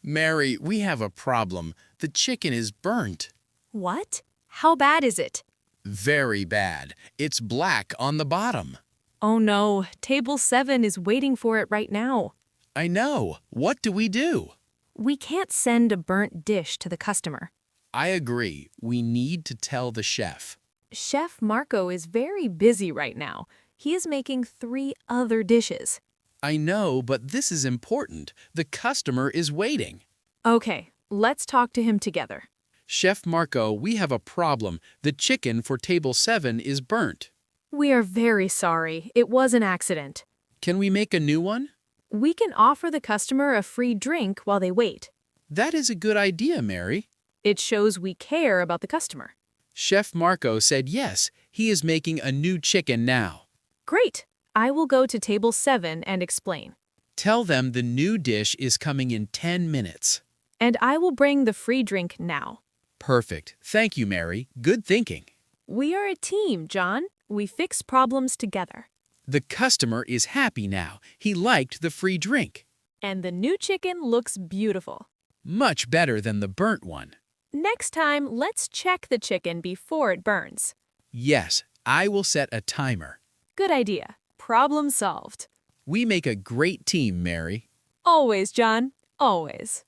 Mary, we have a problem. The chicken is burnt. What? How bad is it? Very bad. It's black on the bottom. Oh no, table 7 is waiting for it right now. I know. What do we do? We can't send a burnt dish to the customer. I agree. We need to tell the chef. Chef Marco is very busy right now. He is making 3 other dishes. I know, but this is important. The customer is waiting. Okay, let's talk to him together. Chef Marco, we have a problem. The chicken for table 7 is burnt. We are very sorry. It was an accident. Can we make a new one? We can offer the customer a free drink while they wait. That is a good idea, Mary. It shows we care about the customer. Chef Marco said yes. He is making a new chicken now. Great. I will go to table 7 and explain. Tell them the new dish is coming in 10 minutes. And I will bring the free drink now. Perfect. Thank you, Mary. Good thinking. We are a team, John. We fix problems together. The customer is happy now. He liked the free drink. And the new chicken looks beautiful. Much better than the burnt one. Next time, let's check the chicken before it burns. Yes, I will set a timer. Good idea. Problem solved. We make a great team, Mary. Always, John. Always.